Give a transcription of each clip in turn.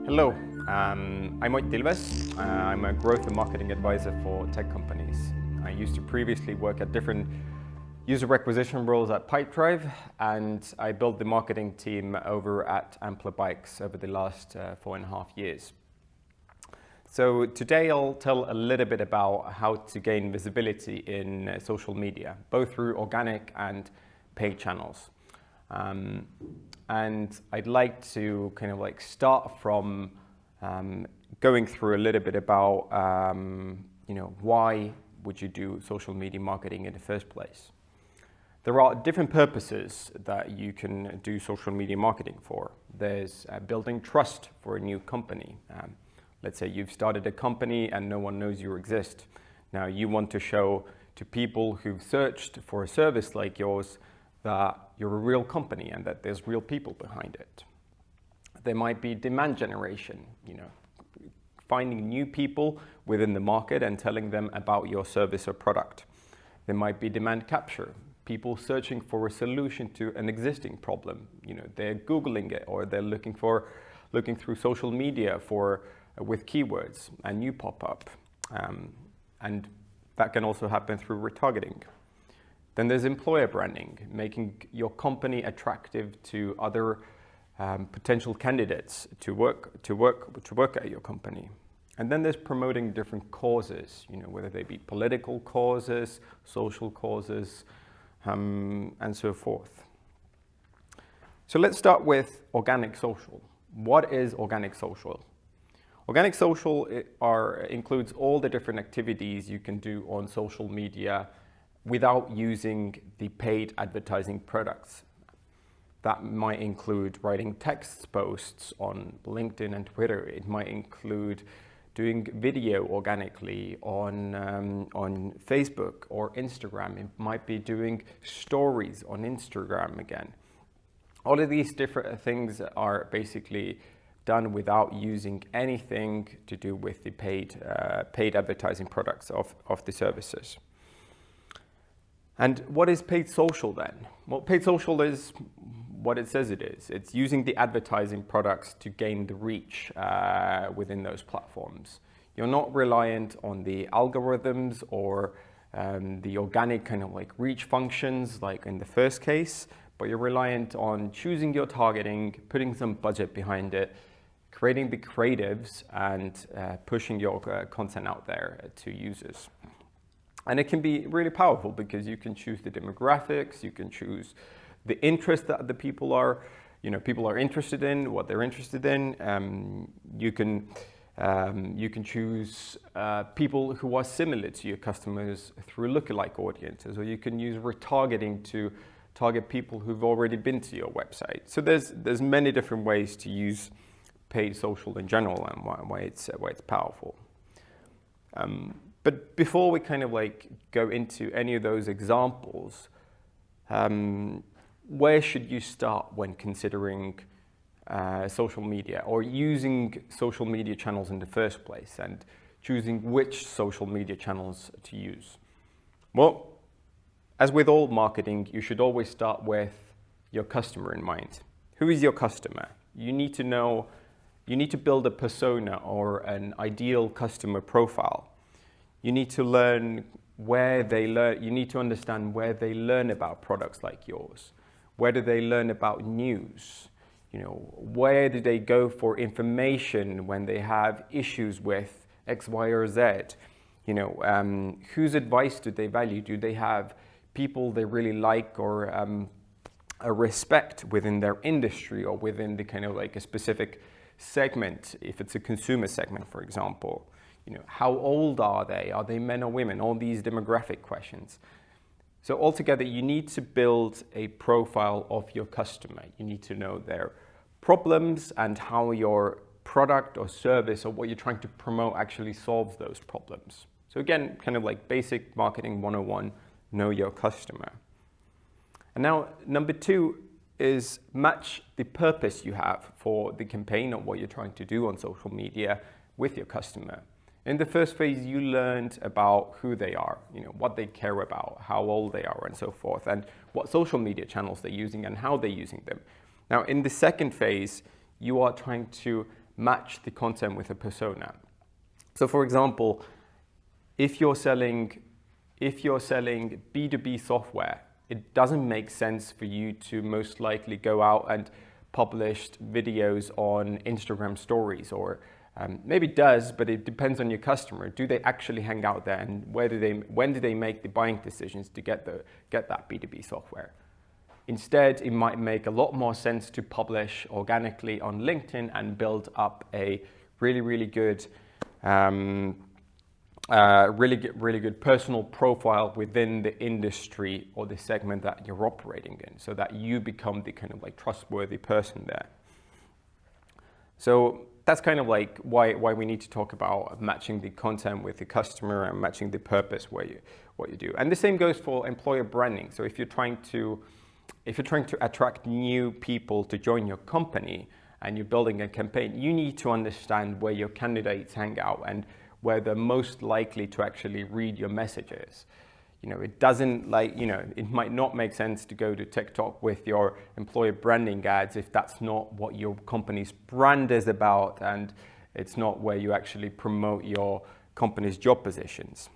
Hello, I'm Ott Ilves. I'm a growth and marketing advisor for tech companies. I used to previously work at different user acquisition roles at Pipedrive, and I built the marketing team over at Ampler Bikes over the last 4.5 years. So today I'll tell a little bit about how to gain visibility in social media, both through organic and paid channels. And I'd like to start from going through a little bit about why would you do social media marketing in the first place. There are different purposes that you can do social media marketing for. There's building trust for a new company. Let's say you've started a company and no one knows you exist. Now you want to show to people who've searched for a service like yours that you're a real company and that there's real people behind it. There might be demand generation, finding new people within the market and telling them about your service or product. There might be demand capture, people searching for a solution to an existing problem. They're Googling it, or they're looking through social media with keywords, and you pop up. And that can also happen through retargeting. Then there's employer branding, making your company attractive to other potential candidates to work at your company. And then there's promoting different causes, whether they be political causes, social causes, and so forth. So let's start with organic social. What is organic social? Organic social includes all the different activities you can do on social media without using the paid advertising products. That might include writing text posts on LinkedIn and Twitter. It might include doing video organically on Facebook or Instagram. It might be doing stories on Instagram again. All of these different things are basically done without using anything to do with the paid advertising products of the services. And what is paid social then? Well, paid social is what it says it is. It's using the advertising products to gain the reach within those platforms. You're not reliant on the algorithms or the organic reach functions like in the first case, but you're reliant on choosing your targeting, putting some budget behind it, creating the creatives, and pushing your content out there to users. And it can be really powerful because you can choose the demographics, you can choose the interest that the people are interested in, what they're interested in. You can choose people who are similar to your customers through lookalike audiences, or you can use retargeting to target people who've already been to your website. So there's many different ways to use paid social in general and why it's powerful. But before we go into any of those examples, where should you start when considering social media or using social media channels in the first place and choosing which social media channels to use? Well, as with all marketing, you should always start with your customer in mind. Who is your customer? You need to build a persona or an ideal customer profile. You need to learn where they learn. You need to understand where they learn about products like yours. Where do they learn about news? Where do they go for information when they have issues with X, Y, or Z? Whose advice do they value? Do they have people they really like or a respect within their industry or within the a specific segment, if it's a consumer segment, for example? How old are they? Are they men or women? All these demographic questions. So altogether, you need to build a profile of your customer. You need to know their problems and how your product or service or what you're trying to promote actually solves those problems. So again, basic marketing 101, know your customer. And now, number 2 is match the purpose you have for the campaign or what you're trying to do on social media with your customer. In the first phase, you learned about who they are, what they care about, how old they are, and so forth, and what social media channels they're using and how they're using them. Now, in the second phase, you are trying to match the content with a persona. So for example, if you're selling B2B software, it doesn't make sense for you to most likely go out and publish videos on Instagram stories, or maybe it does, but it depends on your customer. Do they actually hang out there, and when do they make the buying decisions to get that B2B software? Instead, it might make a lot more sense to publish organically on LinkedIn and build up a really good really good personal profile within the industry or the segment that you're operating in, so that you become the kind of like trustworthy person there. So that's kind of like why we need to talk about matching the content with the customer and matching the purpose what you do. And the same goes for employer branding. So if you're trying to attract new people to join your company and you're building a campaign, you need to understand where your candidates hang out and where they're most likely to actually read your messages. It doesn't it might not make sense to go to TikTok with your employer branding ads if that's not what your company's brand is about, and it's not where you actually promote your company's job positions.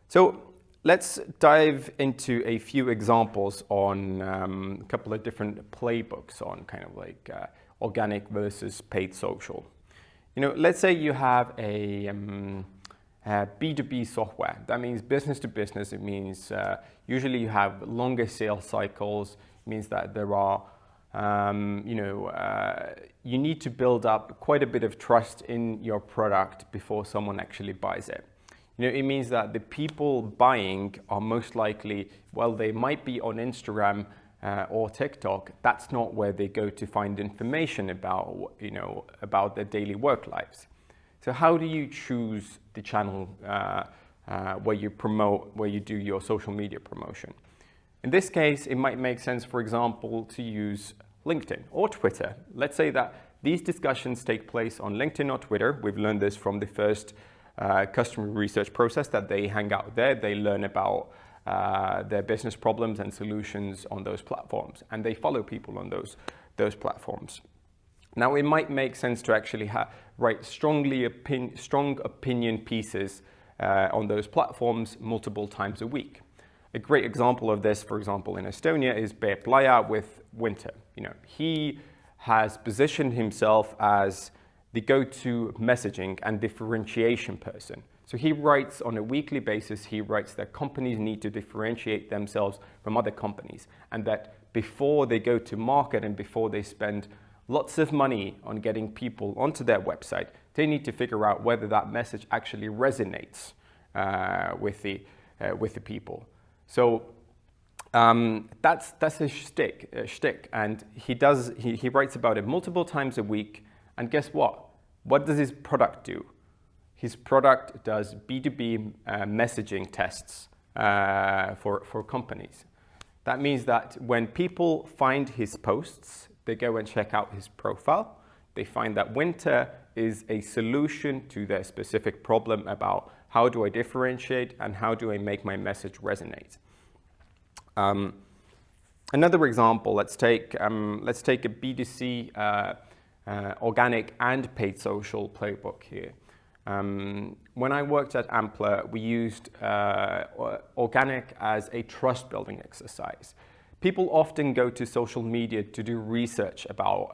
So let's dive into a few examples on a couple of different playbooks on kind of like organic versus paid social. Let's say you have a B2B software. That means business to business. It means usually you have longer sales cycles. It means that there are, you need to build up quite a bit of trust in your product before someone actually buys it. It means that the people buying are most likely, they might be on Instagram or TikTok. That's not where they go to find information about their daily work lives. So how do you choose the channel where you do your social media promotion? In this case, it might make sense, for example, to use LinkedIn or Twitter. Let's say that these discussions take place on LinkedIn or Twitter. We've learned this from the first customer research process, that they hang out there, they learn about their business problems and solutions on those platforms, and they follow people on those platforms. Now, it might make sense to actually write strong opinion pieces on those platforms multiple times a week. A great example of this, for example, in Estonia is Peep Laia with Winter. He has positioned himself as the go-to messaging and differentiation person. So he writes on a weekly basis, he writes that companies need to differentiate themselves from other companies, and that before they go to market and before they spend lots of money on getting people onto their website, they need to figure out whether that message actually resonates with the people. So that's his shtick, and he writes about it multiple times a week. And guess what? What does his product do? His product does B2B messaging tests for companies. That means that when people find his posts, they go and check out his profile. They find that Winter is a solution to their specific problem about how do I differentiate and how do I make my message resonate. Another example, let's take a B2C organic and paid social playbook here. When I worked at Ampler, we used organic as a trust building exercise. People often go to social media to do research about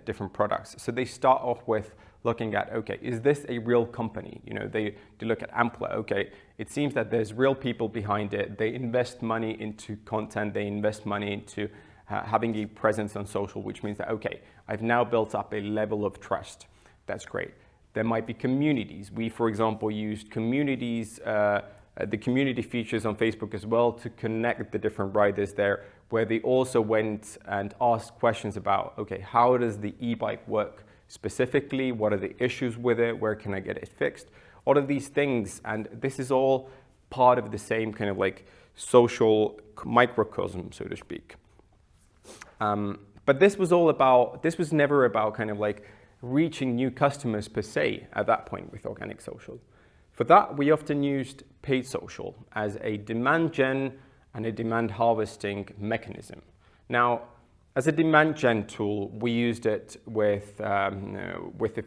different products. So they start off with looking at, okay, is this a real company? They look at Ampler. Okay, it seems that there's real people behind it. They invest money into content. They invest money into having a presence on social, which means that, okay, I've now built up a level of trust. That's great. There might be communities. We, for example, used communities, the community features on Facebook as well, to connect the different riders there, where they also went and asked questions about, okay, how does the e-bike work specifically? What are the issues with it? Where can I get it fixed? All of these things, and this is all part of the same kind of like social microcosm, so to speak. But this was never about kind of like reaching new customers per se at that point with organic social. For that, we often used paid social as a demand gen and a demand harvesting mechanism. Now, As a demand gen tool, we used it with the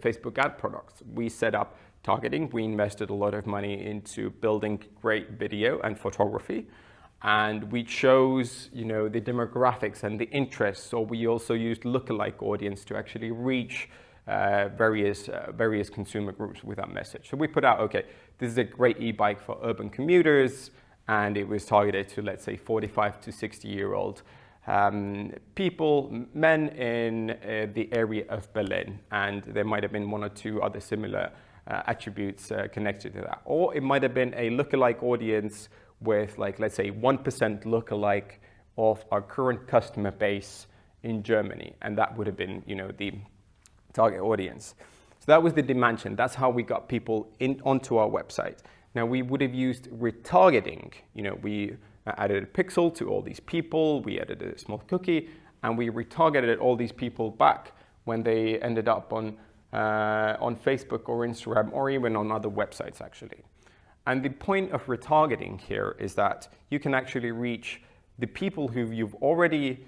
Facebook ad products. We set up targeting. We invested a lot of money into building great video and photography. And we chose, the demographics and the interests. So we also used lookalike audience to actually reach various consumer groups with that message. So we put out, okay, this is a great e-bike for urban commuters, and it was targeted to, let's say, 45 to 60-year-old people, men in the area of Berlin, and there might have been one or two other similar attributes connected to that. Or it might have been a lookalike audience with, like, let's say 1% lookalike of our current customer base in Germany, and that would have been, the target audience. So that was the dimension. That's how we got people onto our website. Now we would have used retargeting. We added a pixel to all these people, we added a small cookie, and we retargeted all these people back when they ended up on Facebook or Instagram or even on other websites actually. And the point of retargeting here is that you can actually reach the people who you've already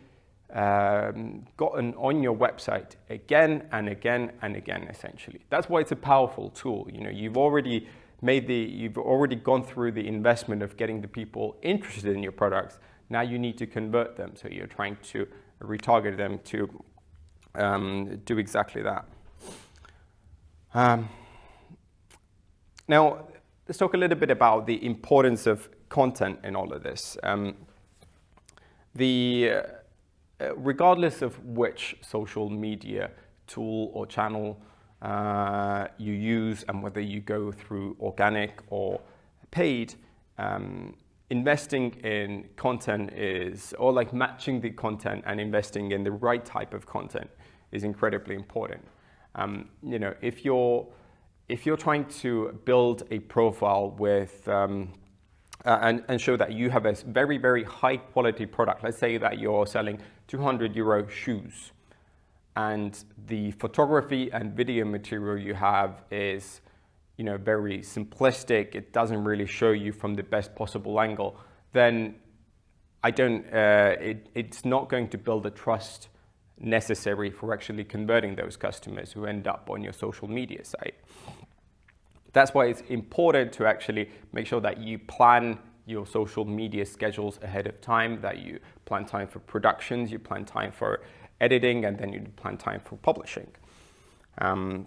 gotten on your website again and again and again, essentially. That's why it's a powerful tool. You've already gone through the investment of getting the people interested in your products. Now you need to convert them. So you're trying to retarget them to do exactly that. Now, let's talk a little bit about the importance of content in all of this. Regardless of which social media tool or channel you use and whether you go through organic or paid, investing in content or like matching the content and investing in the right type of content is incredibly important. If you're trying to build a profile with and show that you have a very, very high quality product, let's say that you're selling 200 euro shoes, and the photography and video material you have is, very simplistic, it doesn't really show you from the best possible angle, then it's not going to build the trust necessary for actually converting those customers who end up on your social media site. That's why it's important to actually make sure that you plan your social media schedules ahead of time, that you plan time for productions, you plan time for editing, and then you plan time for publishing. And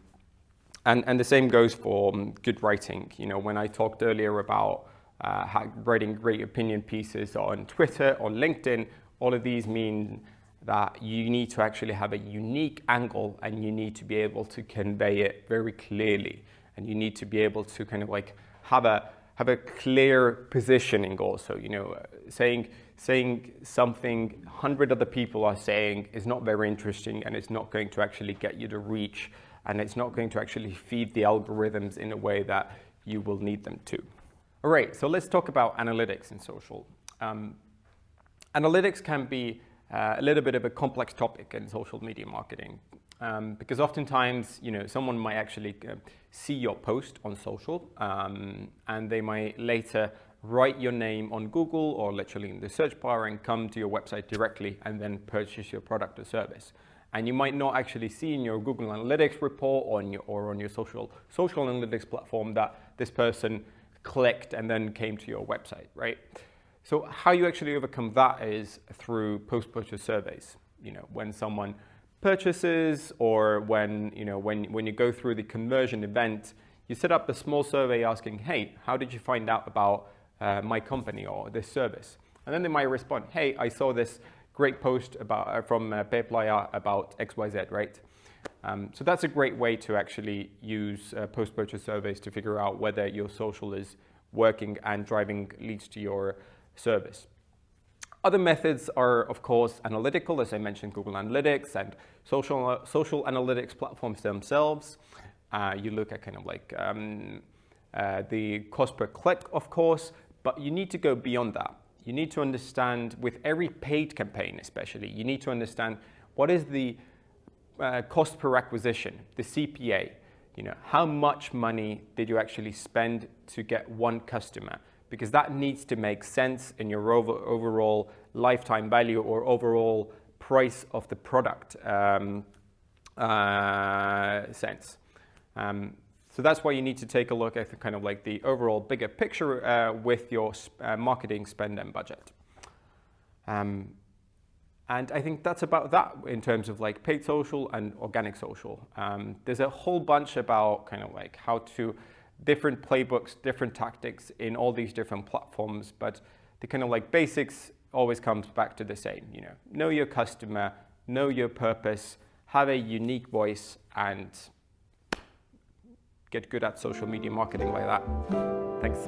the same goes for good writing. When I talked earlier about writing great opinion pieces on Twitter, on LinkedIn, all of these mean that you need to actually have a unique angle, and you need to be able to convey it very clearly. And you need to be able to kind of like have a clear positioning also. Saying something 100 other people are saying is not very interesting, and it's not going to actually get you to reach, and it's not going to actually feed the algorithms in a way that you will need them to. All right, so let's talk about analytics in social. Analytics can be a little bit of a complex topic in social media marketing. Because oftentimes, someone might actually see your post on social, and they might later write your name on Google or literally in the search bar and come to your website directly and then purchase your product or service. And you might not actually see in your Google Analytics report or on your social analytics platform that this person clicked and then came to your website, right? So how you actually overcome that is through post-purchase surveys. When someone purchases, or when you go through the conversion event, you set up a small survey asking, hey, how did you find out about my company or this service? And then they might respond, hey, I saw this great post from Peplaya about XYZ, right? So that's a great way to actually use post-purchase surveys to figure out whether your social is working and driving leads to your service. Other methods are, of course, analytical, as I mentioned, Google Analytics and social analytics platforms themselves. You look at kind of like the cost per click, of course, but you need to go beyond that. You need to understand, with every paid campaign especially, you need to understand what is the cost per acquisition, the CPA. How much money did you actually spend to get one customer? Because that needs to make sense in your overall lifetime value or overall price of the product sense. So that's why you need to take a look at the kind of like the overall bigger picture with your marketing spend and budget. And I think that's about that in terms of like paid social and organic social. There's a whole bunch about kind of like how to different playbooks, different tactics in all these different platforms, but the kind of like basics always comes back to the same, know your customer, know your purpose, have a unique voice, and get good at social media marketing like that. Thanks.